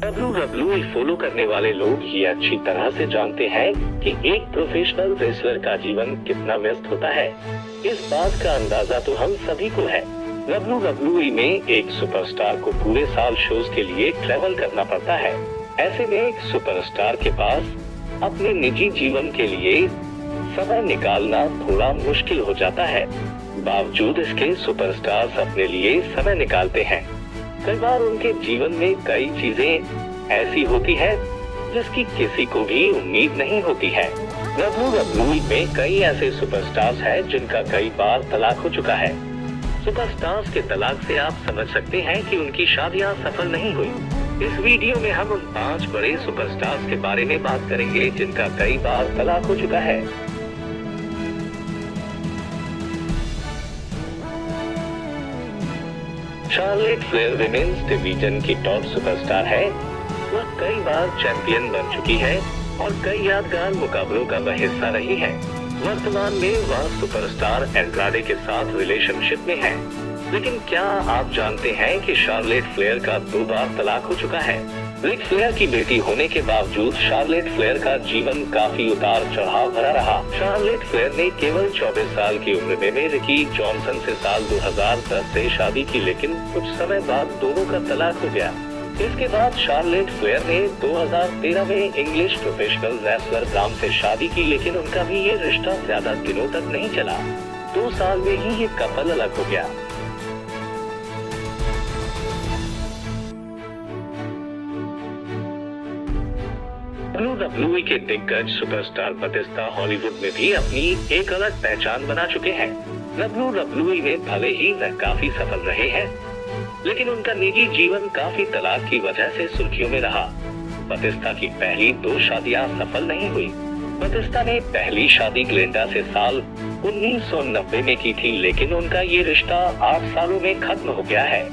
WWE follow करने वाले लोग ये अच्छी तरह से जानते हैं कि एक प्रोफेशनल रेसलर का जीवन कितना व्यस्त होता है। इस बात का अंदाजा तो हम सभी को है। WWE में एक सुपरस्टार को पूरे साल शोज के लिए ट्रैवल करना पड़ता है। ऐसे में एक सुपरस्टार के पास अपने निजी जीवन के लिए समय निकालना थोड़ा मुश्किल हो जाता है। बावजूद इसके सुपरस्टार्स अपने लिए समय निकालते हैं। कई बार उनके जीवन में कई चीजें ऐसी होती है जिसकी किसी को भी उम्मीद नहीं होती है। WWE में कई ऐसे सुपरस्टार्स हैं जिनका कई बार तलाक हो चुका है। सुपरस्टार्स के तलाक से आप समझ सकते हैं कि उनकी शादियां सफल नहीं हुई। इस वीडियो में हम उन 5 बड़े सुपरस्टार्स के बारे में बात करेंगे जिनका कई बार तलाक हो चुका है। शार्लेट फ्लेयर विमेन्स डिवीजन की टॉप सुपरस्टार है। वह कई बार चैंपियन बन चुकी है और कई यादगार मुकाबलों का वह हिस्सा रही है। वर्तमान में वह सुपरस्टार एंड्राडे के साथ रिलेशनशिप में है। लेकिन क्या आप जानते हैं कि शार्लेट फ्लेयर का 2 बार तलाक हो चुका है। रिक फ्लेयर की बेटी होने के बावजूद शार्लेट फ्लेयर का जीवन काफी उतार चढ़ाव भरा रहा। शार्लेट फ्लेयर ने केवल 24 साल की उम्र में रिकी जॉनसन से साल 2010 से शादी की, लेकिन कुछ समय बाद दोनों का तलाक हो गया। इसके बाद शार्लेट फ्लेयर ने 2013 में इंग्लिश प्रोफेशनल रेसलर ब्राम से शादी की, लेकिन उनका भी ये रिश्ता ज्यादा दिनों तक नहीं चला। 2 साल में ही ये कपल अलग हो गया। WWE के दिग्गज सुपरस्टार बतिस्ता हॉलीवुड में भी अपनी एक अलग पहचान बना चुके हैं। WWE में भले ही वह काफी सफल रहे हैं, लेकिन उनका निजी जीवन काफी तलाक की वजह से सुर्खियों में रहा। बतिस्ता की पहली 2 शादियां सफल नहीं हुई। बतिस्ता ने पहली शादी ग्लेंडा से साल 1990 में की थी, लेकिन उनका ये रिश्ता 8 सालों में खत्म हो गया है।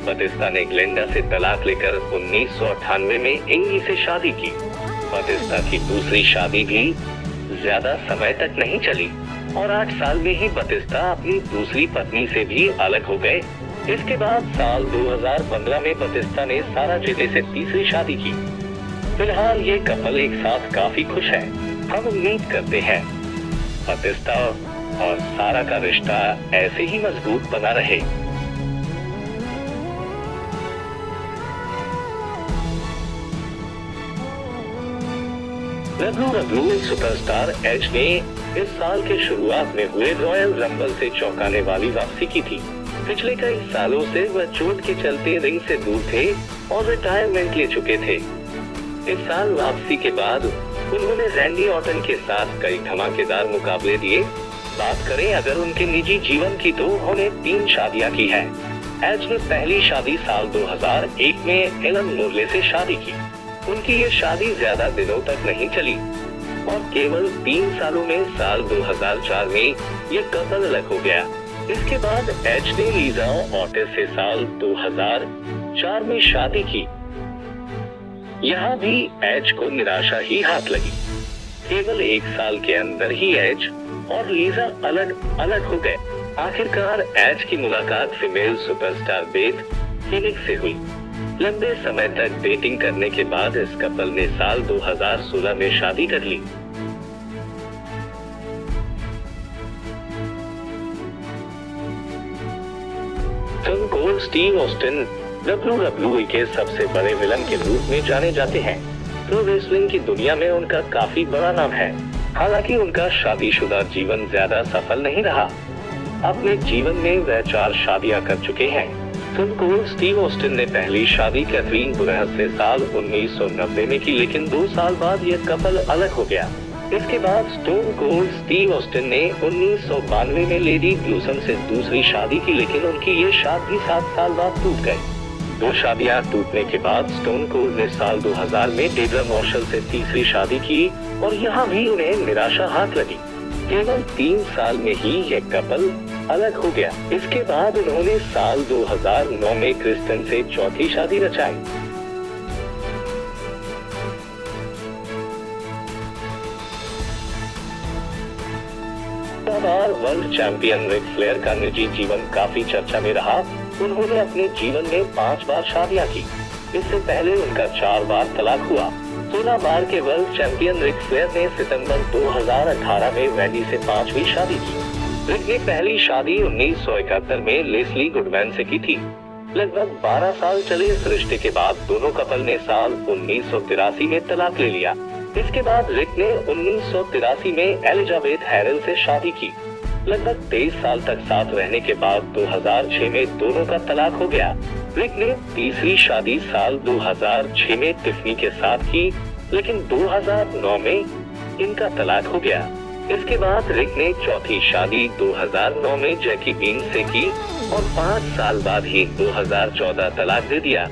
बतिस्ता ने ग्लेंडा से तलाक लेकर 1998 में इंगी से शादी की। बतिस्ता की दूसरी शादी भी ज्यादा समय तक नहीं चली और 8 साल में ही बतिस्ता अपनी दूसरी पत्नी से भी अलग हो गए। इसके बाद साल 2015 में बतिस्ता ने सारा जेले से तीसरी शादी की। फिलहाल ये कपल एक साथ काफी खुश है। हम उम्मीद करते हैं बतिस्ता और सारा का रिश्ता ऐसे ही मजबूत बना रहे। WWE सुपरस्टार एज ने इस साल के शुरुआत में हुए रॉयल रंबल से चौंकाने वाली वापसी की थी। पिछले कई सालों से वह चोट के चलते रिंग से दूर थे और रिटायरमेंट ले चुके थे। इस साल वापसी के बाद उन्होंने रैंडी ऑर्टन के साथ कई धमाकेदार मुकाबले दिए। बात करें अगर उनके निजी जीवन की तो उन्होंने 3 शादियां की है। एज ने पहली शादी साल 2001 में एलन मोर्ले से शादी की। उनकी ये शादी ज्यादा दिनों तक नहीं चली और केवल 3 सालों में साल 2004 में ये कपल अलग हो गया। इसके बाद एज ने लीजा ऑर्टिस से साल 2004 में शादी की। यहाँ भी एज को निराशा ही हाथ लगी। केवल 1 साल के अंदर ही एज और लीजा अलग हो गए। आखिरकार एज की मुलाकात फीमेल सुपरस्टार बेथ फीनिक्स से हुई। लंबे समय तक डेटिंग करने के बाद इस कपल ने साल 2016 में शादी कर ली। Stone cold Steve Austin WWE के सबसे बड़े विलन के रूप में जाने जाते हैं। प्रो रेसलिंग की दुनिया में उनका काफी बड़ा नाम है। हालांकि उनका शादीशुदा जीवन ज्यादा सफल नहीं रहा। अपने जीवन में वह 4 शादियां कर चुके हैं। स्टोन कोल्ड स्टीव ऑस्टिन ने पहली शादी कैथरीन बुरहस से साल 1990 में की, लेकिन 2 साल बाद यह कपल अलग हो गया। इसके बाद स्टोन कोल्ड स्टीव ऑस्टिन ने 1992 में लेडी ग्लूसन से दूसरी शादी की, लेकिन उनकी ये शादी 7 साल बाद टूट गई। 2 शादियां टूटने के बाद स्टोन कोल्ड ने साल 2000 में डेब्रा मार्शल से तीसरी शादी की और यहाँ भी उन्हें निराशा हाथ लगी। केवल 3 साल में ही यह कपल अलग हो गया। इसके बाद उन्होंने साल 2009 में क्रिस्टन से चौथी शादी रचाई। वर्ल्ड चैंपियन रिक फ्लेयर का निजी जीवन काफी चर्चा में रहा। उन्होंने अपने जीवन में 5 बार शादियां की। इससे पहले उनका 4 बार तलाक हुआ। 16 बार के वर्ल्ड चैंपियन रिक फ्लेयर ने सितंबर 2018 में वेंडी से 5वीं शादी की। रिक ने पहली शादी 1971 में लेस्ली गुडमैन से की थी। लगभग 12 साल चले इस रिश्ते के बाद दोनों कपल ने साल 1983 में तलाक ले लिया। इसके बाद रिक ने 1983 में एलिजाबेथ हैरल से शादी की। लगभग 23 साल तक साथ रहने के बाद 2006 में दोनों का तलाक हो गया। रिक ने तीसरी शादी साल 2006 में टिफनी के साथ की, लेकिन 2009 में इनका तलाक हो गया। इसके बाद रिक ने चौथी शादी 2009 में जैकी बीन से की और 5 साल बाद ही 2014 तलाक दे दिया।